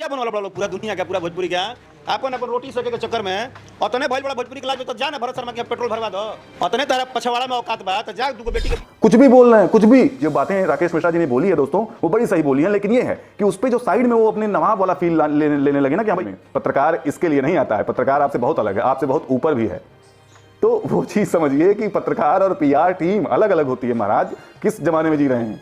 बनवाला पड़ा पूरा दुनिया का, पूरा भोजपुरी का अपन अपन रोटी सके के चक्कर में अतने भइल बड़ा भोजपुरी क्लास में तो जा ना भरत शर्मा के पेट्रोल भरवा दो, अतने तारा पछवाड़ा में औकात बा तो जा दुगो बेटी के। कुछ भी बोल रहे हैं, कुछ भी जो बातें राकेश मिश्रा जी ने बोली है दोस्तों वो बड़ी सही बोली है, लेकिन ये है कि उस पे जो साइड में वो अपने नवाब वाला फील लेने लगे ना कि भाई पत्रकार इसके लिए नहीं आता है, पत्रकार आपसे बहुत अलग है, आपसे बहुत ऊपर भी है। तो वो चीज समझिए कि पत्रकार और पीआर टीम अलग अलग होती है। महाराज किस जमाने में जी रहे हैं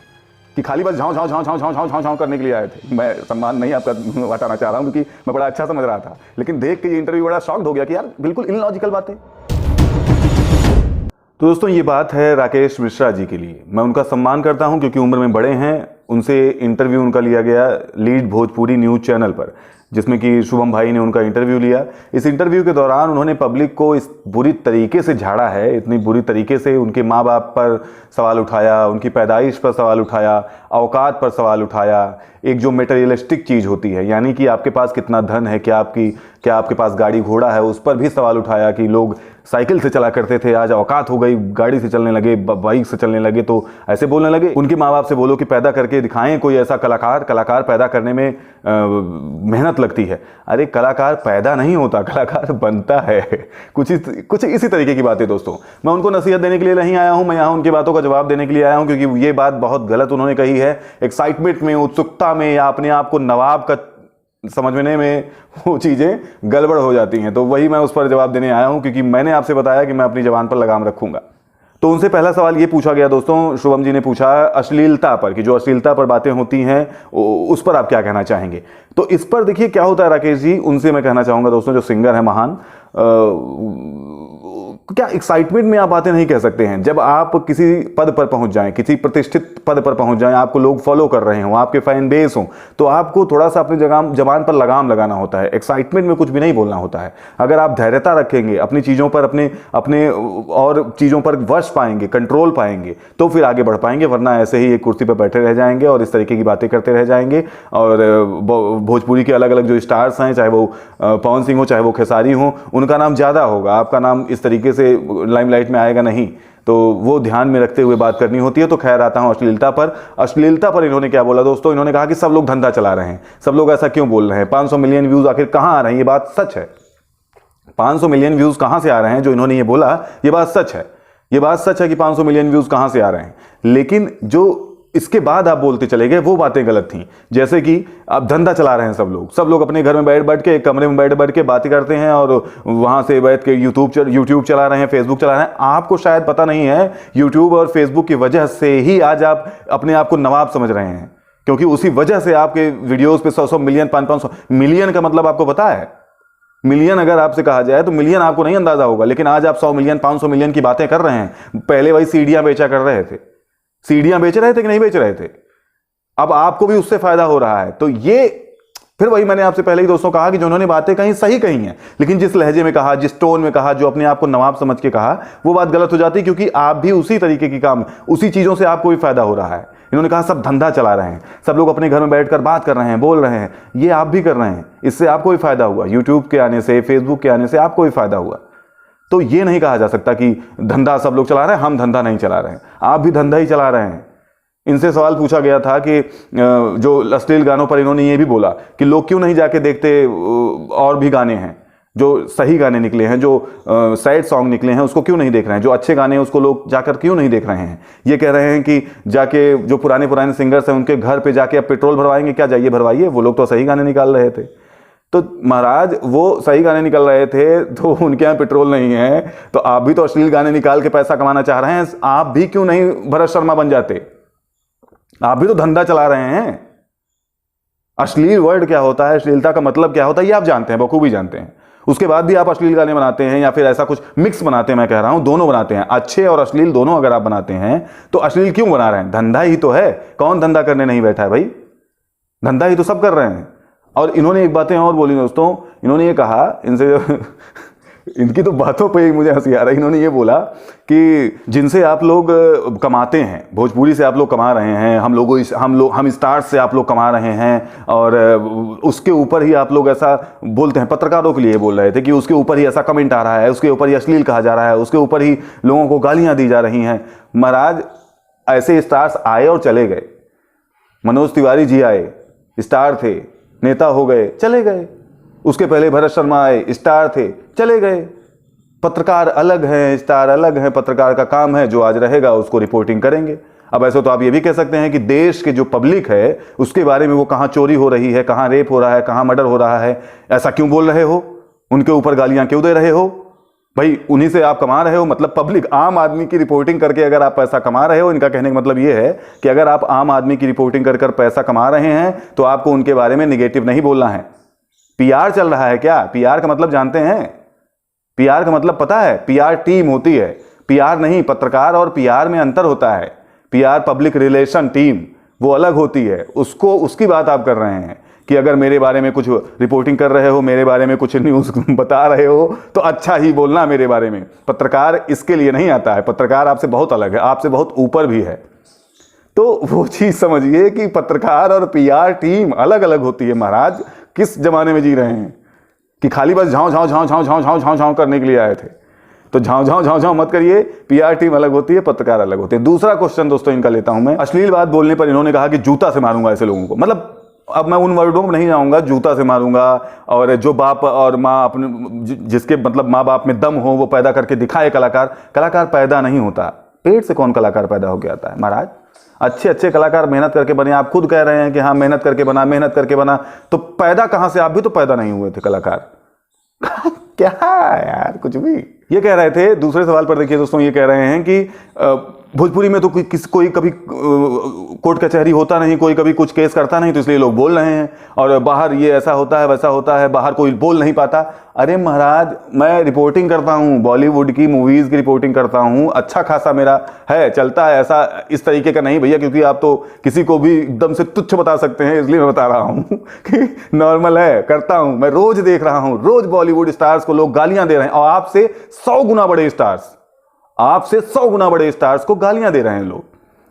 कि खाली बस झाँव झाँव झाँव झाँव झाँव झाँव झाँव करने के लिए आए थे। मैं सम्मान नहीं आपका हटाना चाह रहा हूँ क्योंकि मैं बड़ा अच्छा समझ रहा था, लेकिन देख के ये इंटरव्यू बड़ा शॉक्ड हो गया कि यार बिल्कुल इलॉजिकल बातें। तो दोस्तों ये बात है राकेश मिश्रा जी के लिए, मैं उनका सम्मान करता हूं क्योंकि उम्र में बड़े हैं। उनसे इंटरव्यू उनका लिया गया लीड भोजपुरी न्यूज़ चैनल पर, जिसमें कि शुभम भाई ने उनका इंटरव्यू लिया। इस इंटरव्यू के दौरान उन्होंने पब्लिक को इस बुरी तरीके से झाड़ा है, इतनी बुरी तरीके से उनके माँ बाप पर सवाल उठाया, उनकी पैदाइश पर सवाल उठाया, औकात पर सवाल उठाया, एक जो मटेरियलिस्टिक चीज़ होती है यानी कि आपके पास कितना धन है, क्या आपके पास गाड़ी घोड़ा है, उस पर भी सवाल उठाया कि लोग साइकिल से चला करते थे, आज औकात हो गई, गाड़ी से चलने लगे, बाइक से चलने लगे, तो ऐसे बोलने लगे। उनके माँ बाप से बोलो कि पैदा करके दिखाएं कोई ऐसा कलाकार पैदा करने में मेहनत लगती है। अरे कलाकार पैदा नहीं होता, कलाकार बनता है। कुछ इसी तरीके की बातें दोस्तों। मैं उनको नसीहत देने के लिए नहीं आया हूं, मैं यहाँ उनकी बातों का जवाब देने के लिए आया हूं क्योंकि ये बात बहुत गलत उन्होंने कही है। एक्साइटमेंट में, उत्सुकता में या अपने आप को नवाब का समझने में वो चीजें गड़बड़ हो जाती हैं, तो वही मैं उस पर जवाब देने आया हूं क्योंकि मैंने आपसे बताया कि मैं अपनी जबान पर लगाम रखूंगा। तो उनसे पहला सवाल ये पूछा गया दोस्तों, शुभम जी ने पूछा अश्लीलता पर, कि जो अश्लीलता पर बातें होती हैं उस पर आप क्या कहना चाहेंगे। तो इस पर देखिए क्या होता है राकेश जी, उनसे मैं कहना चाहूंगा दोस्तों, जो सिंगर है महान, क्या एक्साइटमेंट में आप बातें नहीं कह सकते हैं। जब आप किसी पद पर पहुंच जाएं, किसी प्रतिष्ठित पद पर पहुंच जाएं, आपको लोग फॉलो कर रहे हों, आपके फैन बेस हों, तो आपको थोड़ा सा अपनी जबान पर लगाम लगाना होता है। एक्साइटमेंट में कुछ भी नहीं बोलना होता है। अगर आप धैर्यता रखेंगे, अपनी चीज़ों पर अपने और चीज़ों पर वश पाएंगे, कंट्रोल पाएंगे, तो फिर आगे बढ़ पाएंगे, वरना ऐसे ही एक कुर्सी पर बैठे रह जाएंगे और इस तरीके की बातें करते रह जाएंगे। और भोजपुरी के अलग अलग जो स्टार्स हैं, चाहे वो पवन सिंह हो, चाहे वो खेसारी हो, उनका नाम ज़्यादा होगा, आपका नाम इस तरीके से लाइमलाइट में आएगा नहीं। तो वो ध्यान में रखते हुए बात करनी होती है। तो खैर आता हूं अश्लीलता पर इन्होंने क्या बोला दोस्तों, इन्होंने कहा कि सब लोग धंधा चला रहे हैं, सब लोग ऐसा क्यों बोल रहे हैं, 500 मिलियन व्यूज आखिर कहां आ रहे हैं। ये बात सच है, 500 मिलियन व्यूज कहां से आ रहे हैं, जो इन्होंने ये बोला ये बात सच है। ये बात सच है कि 500 मिलियन व्यूज कहां से आ रहे हैं, लेकिन जो इसके बाद आप बोलते चले गए वो बातें गलत थी। जैसे कि आप धंधा चला रहे हैं, सब लोग अपने घर में बैठ के, एक कमरे में बैठ के बातें करते हैं और वहां से बैठ के यूट्यूब चला रहे हैं, फेसबुक चला रहे हैं। आपको शायद पता नहीं है, यूट्यूब और फेसबुक की वजह से ही आज आप अपने आप को नवाब समझ रहे हैं, क्योंकि उसी वजह से आपके वीडियोस पे 100 मिलियन, 500 मिलियन का मतलब आपको पता है। मिलियन अगर आपसे कहा जाए तो मिलियन आपको नहीं अंदाजा होगा, लेकिन आज आप 100 मिलियन, 500 मिलियन की बातें कर रहे हैं। पहले वही सीढ़ियां बेचा कर रहे थे, सीढ़ियां बेच रहे थे कि नहीं बेच रहे थे, अब आपको भी उससे फायदा हो रहा है। तो ये फिर वही मैंने आपसे पहले ही दोस्तों कहा कि जो उन्होंने बातें कहीं सही कही हैं, लेकिन जिस लहजे में कहा, जिस टोन में कहा, जो अपने आप को नवाब समझ के कहा, वो बात गलत हो जाती, क्योंकि आप भी उसी तरीके की काम, उसी चीजों से आपको भी फायदा हो रहा है। इन्होंने कहा सब धंधा चला रहे हैं, सब लोग अपने घर में बैठकर बात कर रहे हैं, बोल रहे हैं, ये आप भी कर रहे हैं, इससे आपको भी फायदा हुआ, यूट्यूब के आने से, फेसबुक के आने से आपको भी फायदा हुआ। तो ये नहीं कहा जा सकता कि धंधा सब लोग चला रहे हैं, हम धंधा नहीं चला रहे हैं। आप भी धंधा ही चला रहे हैं। इनसे सवाल पूछा गया था कि जो अश्लील गानों पर इन्होंने ये भी बोला कि लोग क्यों नहीं जाके देखते, और भी गाने हैं जो सही गाने निकले हैं, जो सैड सॉन्ग निकले हैं, उसको क्यों नहीं देख रहे हैं, जो अच्छे गाने हैं उसको लोग जाकर क्यों नहीं देख रहे हैं। ये कह रहे हैं कि जाके जो पुराने सिंगर्स हैं उनके घर पे जाके अब पेट्रोल भरवाएंगे, क्या जाइए भरवाइए, वो लोग तो सही गाने निकाल रहे थे। तो महाराज वो सही गाने निकल रहे थे तो उनके यहाँ पेट्रोल नहीं है, तो आप भी तो अश्लील गाने निकाल के पैसा कमाना चाह रहे हैं, आप भी क्यों नहीं भरत शर्मा बन जाते, आप भी तो धंधा चला रहे हैं। अश्लील वर्ड क्या होता है, अश्लीलता का मतलब क्या होता है, ये आप जानते हैं, बखूबी जानते हैं। उसके बाद भी आप अश्लील गाने बनाते हैं या फिर ऐसा कुछ मिक्स बनाते हैं। मैं कह रहा हूं दोनों बनाते हैं, अच्छे और अश्लील दोनों अगर आप बनाते हैं तो अश्लील क्यों बना रहे हैं, धंधा ही तो है। कौन धंधा करने नहीं बैठा है भाई, धंधा ही तो सब कर रहे हैं। और इन्होंने एक बातें और बोली दोस्तों, इन्होंने ये कहा, इनसे इनकी तो बातों पे ही मुझे हंसी आ रही। इन्होंने ये बोला कि जिनसे आप लोग कमाते हैं, भोजपुरी से आप लोग कमा रहे हैं, हम स्टार्स से आप लोग कमा रहे हैं, और उसके ऊपर ही आप लोग ऐसा बोलते हैं। पत्रकारों के लिए बोल रहे थे कि उसके ऊपर ही ऐसा कमेंट आ रहा है, उसके ऊपर ही अश्लील कहा जा रहा है, उसके ऊपर ही लोगों को गालियां दी जा रही हैं। महाराज ऐसे स्टार्स आए और चले गए। मनोज तिवारी जी आए, स्टार थे, नेता हो गए, चले गए। उसके पहले भरत शर्मा आए, स्टार थे, चले गए। पत्रकार अलग हैं, स्टार अलग हैं। पत्रकार का काम है जो आज रहेगा उसको रिपोर्टिंग करेंगे। अब ऐसे तो आप ये भी कह सकते हैं कि देश के जो पब्लिक है उसके बारे में वो कहाँ चोरी हो रही है, कहाँ रेप हो रहा है, कहाँ मर्डर हो रहा है, ऐसा क्यों बोल रहे हो, उनके ऊपर गालियां क्यों दे रहे हो? भाई उन्हीं से आप कमा रहे हो, मतलब पब्लिक आम आदमी की रिपोर्टिंग करके अगर आप पैसा कमा रहे हो। इनका कहने का मतलब ये है कि अगर आप आम आदमी की रिपोर्टिंग कर कर पैसा कमा रहे हैं तो आपको उनके बारे में निगेटिव नहीं बोलना है। पीआर चल रहा है क्या? पीआर का मतलब जानते हैं? पीआर का मतलब पता है? पीआर टीम होती है, पीआर नहीं। पत्रकार और पीआर में अंतर होता है। पीआर पब्लिक रिलेशन टीम वो अलग होती है, उसको उसकी बात आप कर रहे हैं कि अगर मेरे बारे में कुछ रिपोर्टिंग कर रहे हो, मेरे बारे में कुछ न्यूज़ बता रहे हो तो अच्छा ही बोलना मेरे बारे में। पत्रकार इसके लिए नहीं आता है, पत्रकार आपसे बहुत अलग है, आपसे बहुत ऊपर भी है। तो वो चीज़ समझिए कि पत्रकार और पीआर टीम अलग अलग होती है। महाराज किस जमाने में जी रहे हैं कि खाली बस झाँव झाँव झाँव झाँव झाँव झाँव झाँव झाँव करने के लिए आए थे? तो झाँव झाँव झाँव झाँव मत करिए। पीआर टीम अलग होती है, पत्रकार अलग होते हैं। दूसरा क्वेश्चन दोस्तों इनका लेता हूं मैं। अश्लील बात बोलने पर इन्होंने कहा कि जूता से मारूंगा ऐसे लोगों को। मतलब अब मैं उन वर्डों में नहीं जाऊंगा, जूता से मारूंगा। और जो बाप और माँ अपने जिसके मतलब माँ बाप में दम हो वो पैदा करके दिखाए कलाकार। कलाकार पैदा नहीं होता, पेट से कौन कलाकार पैदा होकर आता है? महाराज अच्छे अच्छे कलाकार मेहनत करके बने। आप खुद कह रहे हैं कि हाँ मेहनत करके बना, मेहनत करके बना, तो पैदा कहां से? आप भी तो पैदा नहीं हुए थे कलाकार। क्या यार कुछ भी ये कह रहे थे। दूसरे सवाल पर देखिए दोस्तों, ये कह रहे हैं कि भोजपुरी में तो कोई कभी कोर्ट कचहरी होता नहीं, कोई कभी कुछ केस करता नहीं, तो इसलिए लोग बोल रहे हैं। और बाहर ये ऐसा होता है वैसा होता है, बाहर कोई बोल नहीं पाता। अरे महाराज मैं रिपोर्टिंग करता हूँ, बॉलीवुड की मूवीज की रिपोर्टिंग करता हूँ, अच्छा खासा मेरा है, चलता है। ऐसा इस तरीके का नहीं भैया, क्योंकि आप तो किसी को भी एकदम से तुच्छ बता सकते हैं, इसलिए मैं बता रहा हूँ कि नॉर्मल है, करता हूँ। मैं रोज देख रहा हूँ, रोज बॉलीवुड स्टार्स को लोग गालियां दे रहे हैं, और आपसे 100 गुना बड़े स्टार्स, आपसे 100 गुना बड़े स्टार्स को गालियां दे रहे हैं लोग।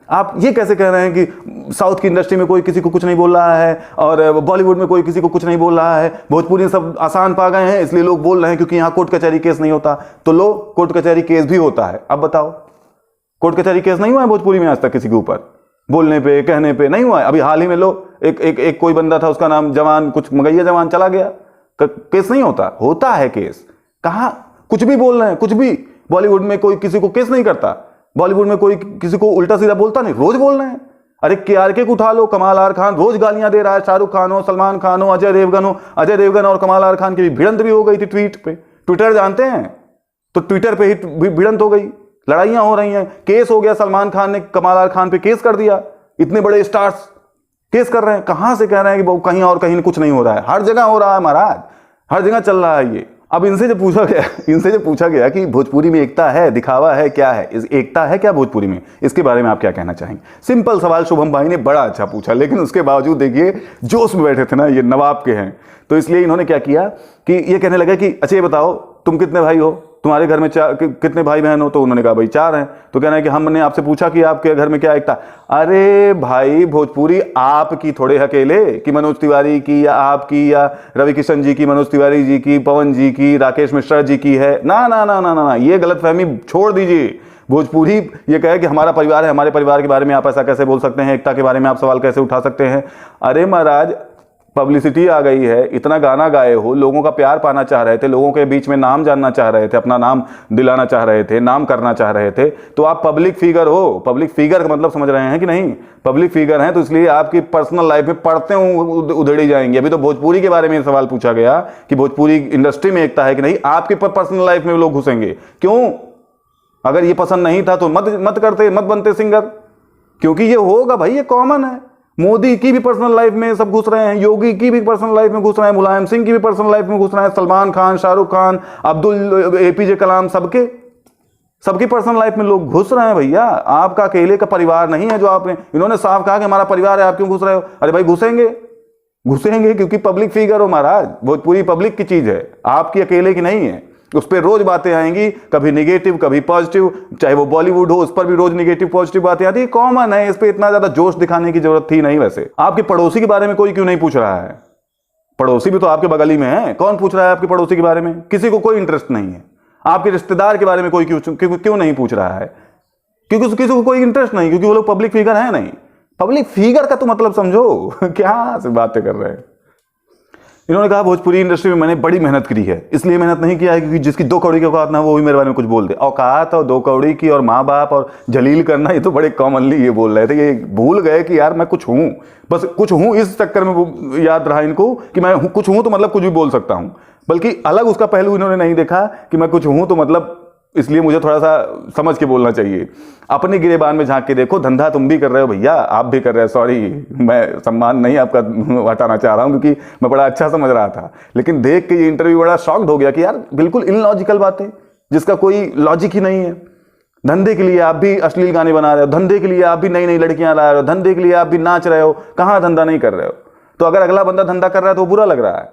आप ये कैसे कह रहे हैं कि साउथ की इंडस्ट्री में कोई किसी को कुछ नहीं बोल रहा है और बॉलीवुड में कोई किसी को कुछ नहीं बोल रहा है, भोजपुरी में सब आसान पा गए हैं इसलिए लोग बोल रहे हैं क्योंकि यहां कोर्ट कचहरी केस नहीं होता। तो लो कोर्ट कचहरी केस भी होता है। अब बताओ, कोर्ट कचहरी केस नहीं हुआ है भोजपुरी में आज तक किसी के ऊपर? बोलने पे कहने पे नहीं हुआ है। अभी हाल ही में लो एक कोई बंदा था, उसका नाम जवान, कुछ मगैया जवान चला गया, केस नहीं होता है केस। कहां कुछ भी बोल रहे हैं, कुछ भी। बॉलीवुड में कोई किसी को केस नहीं करता, बॉलीवुड में कोई किसी को उल्टा सीधा बोलता नहीं, रोज बोल रहे हैं। अरे केआरके को उठा लो, कमाल आर खान रोज गालियां दे रहा है, शाहरुख खान हो, सलमान खान हो, अजय देवगन और कमाल आर खान की भिड़ंत भी हो गई थी ट्वीट पे। ट्विटर जानते हैं? तो ट्विटर पे ही भिड़ंत हो गई, लड़ाइयां हो रही हैं, केस हो गया। सलमान खान ने कमाल आर खान पे केस कर दिया, इतने बड़े स्टार्स केस कर रहे हैं। कहां से कह रहे हैं कि कहीं और कहीं कुछ नहीं हो रहा है? हर जगह हो रहा है महाराज, हर जगह चल रहा है ये। अब इनसे जो पूछा गया कि भोजपुरी में एकता है, दिखावा है, क्या है? एकता है क्या भोजपुरी में? इसके बारे में आप क्या कहना चाहेंगे? सिंपल सवाल शुभम भाई ने बड़ा अच्छा पूछा, लेकिन उसके बावजूद देखिए जोश में बैठे थे ना, ये नवाब के हैं, तो इसलिए इन्होंने क्या किया कि ये कहने लगा कि अच्छा ये बताओ तुम कितने भाई हो, तुम्हारे घर में कितने भाई बहन हो? तो उन्होंने कहा भाई 4 हैं। तो कहना है कि हमने आपसे पूछा कि आपके घर में क्या एकता? अरे भाई भोजपुरी आपकी थोड़े अकेले कि मनोज तिवारी की या आपकी या रवि किशन जी की, मनोज तिवारी जी की, पवन जी की, राकेश मिश्रा जी की है। ना ना ना ना ना, ये गलतफहमी छोड़ दीजिए। भोजपुरी ये कहे कि हमारा परिवार है, हमारे परिवार के बारे में आप ऐसा कैसे बोल सकते हैं, एकता के बारे में आप सवाल कैसे उठा सकते हैं? अरे महाराज पब्लिसिटी आ गई है, इतना गाना गाए हो, लोगों का प्यार पाना चाह रहे थे, लोगों के बीच में नाम जानना चाह रहे थे, अपना नाम दिलाना चाह रहे थे, नाम करना चाह रहे थे, तो आप पब्लिक फिगर हो। पब्लिक फिगर का मतलब समझ रहे हैं कि नहीं? पब्लिक फिगर हैं तो इसलिए आपकी पर्सनल लाइफ में पढ़ते उधेड़ी जाएंगे। अभी तो भोजपुरी के बारे में सवाल पूछा गया कि भोजपुरी इंडस्ट्री में एकता है कि नहीं, आपकी पर्सनल लाइफ में लोग घुसेंगे क्यों? अगर ये पसंद नहीं था तो मत करते, मत बनते सिंगर, क्योंकि ये होगा भाई, ये कॉमन है। मोदी की भी पर्सनल लाइफ में सब घुस रहे हैं, योगी की भी पर्सनल लाइफ में घुस रहे हैं, मुलायम सिंह की भी पर्सनल लाइफ में घुस रहे हैं, सलमान खान, शाहरुख खान, अब्दुल एपीजे कलाम, सबकी पर्सनल लाइफ में लोग घुस रहे हैं भैया। आपका अकेले का परिवार नहीं है जो आपने, इन्होंने साफ कहा कि हमारा परिवार है, आप क्यों घुस रहे हो? अरे भाई घुसेंगे क्योंकि पब्लिक फिगर हो महाराज। भोजपुरी पब्लिक की चीज है, आपकी अकेले की नहीं है। उस पर रोज बातें आएंगी, कभी निगेटिव कभी पॉजिटिव, चाहे वो बॉलीवुड हो उस पर भी रोज निगेटिव पॉजिटिव बातें आती है, कॉमन है। इस पे इतना ज्यादा जोश दिखाने की जरूरत थी नहीं। वैसे आपके पड़ोसी के बारे में कोई क्यों नहीं पूछ रहा है? पड़ोसी भी तो आपके बगल ही में है, कौन पूछ रहा है आपके पड़ोसी के बारे में? किसी को कोई इंटरेस्ट नहीं है। आपके रिश्तेदार के बारे में कोई क्यों नहीं पूछ रहा है? क्योंकि किसी को कोई इंटरेस्ट नहीं, क्योंकि वो लोग पब्लिक फिगर है नहीं। पब्लिक फिगर का तो मतलब समझो क्या से बातें कर रहे हैं। इन्होंने कहा भोजपुरी इंडस्ट्री में मैंने बड़ी मेहनत करी है, इसलिए मेहनत नहीं किया है क्योंकि जिसकी 2 कौड़ी की औकात ना हो वो भी मेरे बारे में कुछ बोल दे। औकात और 2 कौड़ी की और माँ बाप और जलील करना, ये तो बड़े कॉमनली ये बोल रहे थे। ये भूल गए कि यार मैं कुछ हूँ, बस कुछ हूँ, इस चक्कर में वो याद रहा इनको कि मैं कुछ हूँ तो मतलब कुछ भी बोल सकता हूँ, बल्कि अलग उसका पहलू इन्होंने नहीं देखा कि मैं कुछ हूँ तो मतलब इसलिए मुझे थोड़ा सा समझ के बोलना चाहिए। अपने गिरेबान में झांक के देखो, धंधा तुम भी कर रहे हो भैया, आप भी कर रहे हो। सॉरी, मैं सम्मान नहीं आपका हटाना चाह रहा हूं क्योंकि मैं बड़ा अच्छा समझ रहा था, लेकिन देख के ये इंटरव्यू बड़ा शॉक्ड हो गया कि यार बिल्कुल इलॉजिकल बातें जिसका कोई लॉजिक ही नहीं है। धंधे के लिए आप भी अश्लील गाने बना रहे हो, धंधे के लिए आप भी नई नई लड़कियां ला रहे हो, धंधे के लिए आप भी नाच रहे हो, कहां धंधा नहीं कर रहे हो। तो अगर अगला बंदा धंधा कर रहा है तो बुरा लग रहा है,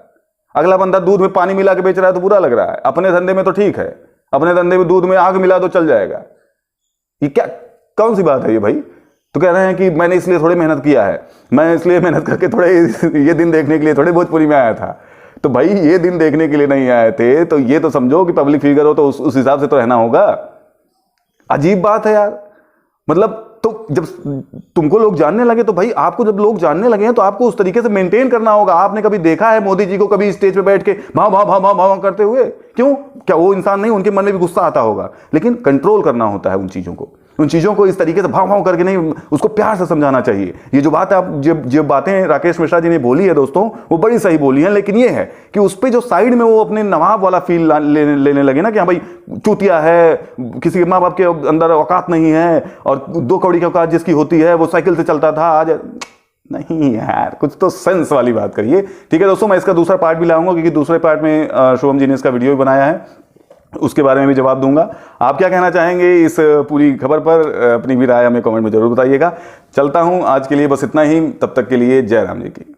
अगला बंदा दूध में पानी मिला के बेच रहा है तो बुरा लग रहा है। अपने धंधे में तो ठीक है, अपने धंधे में दूध में आग मिला तो चल जाएगा। ये क्या, कौन सी बात है ये भाई? तो कह रहे हैं कि मैंने इसलिए थोड़ी मेहनत किया है, मैं इसलिए मेहनत करके थोड़े ये दिन देखने के लिए थोड़े भोजपुरी में आया था। तो भाई ये दिन देखने के लिए नहीं आए थे तो ये तो समझो कि पब्लिक फिगर हो तो उस हिसाब से तो रहना होगा। अजीब बात है यार। मतलब तो जब तुमको लोग जानने लगे तो भाई आपको जब लोग जानने लगे हैं तो आपको उस तरीके से मेंटेन करना होगा। आपने कभी देखा है मोदी जी को कभी स्टेज पे बैठ के भाव भाव भाव भाव भाव करते हुए? क्यों? क्या वो इंसान नहीं, उनके मन में भी गुस्सा आता होगा, लेकिन कंट्रोल करना होता है उन चीजों को। उन चीजों को इस तरीके से भाव भाव करके नहीं, उसको प्यार से समझाना चाहिए। ये जो बात आप जब बातें राकेश मिश्रा जी ने बोली है दोस्तों, वो बड़ी सही बोली है, लेकिन ये है कि उस पर जो साइड में वो अपने नवाब वाला फील लेने लगे ना कि हाँ भाई चूतिया है, किसी के माँ बाप के अंदर औकात नहीं है, और 2 कौड़ी की औकात जिसकी होती है वो साइकिल से चलता था, आज नहीं यार, कुछ तो सेंस वाली बात करिए। ठीक है दोस्तों, मैं इसका दूसरा पार्ट भी लाऊंगा क्योंकि दूसरे पार्ट में शुभम जी ने इसका वीडियो भी बनाया है, उसके बारे में भी जवाब दूंगा। आप क्या कहना चाहेंगे इस पूरी खबर पर? अपनी भी राय हमें कमेंट में जरूर बताइएगा। चलता हूं, आज के लिए बस इतना ही। तब तक के लिए जय राम जी की।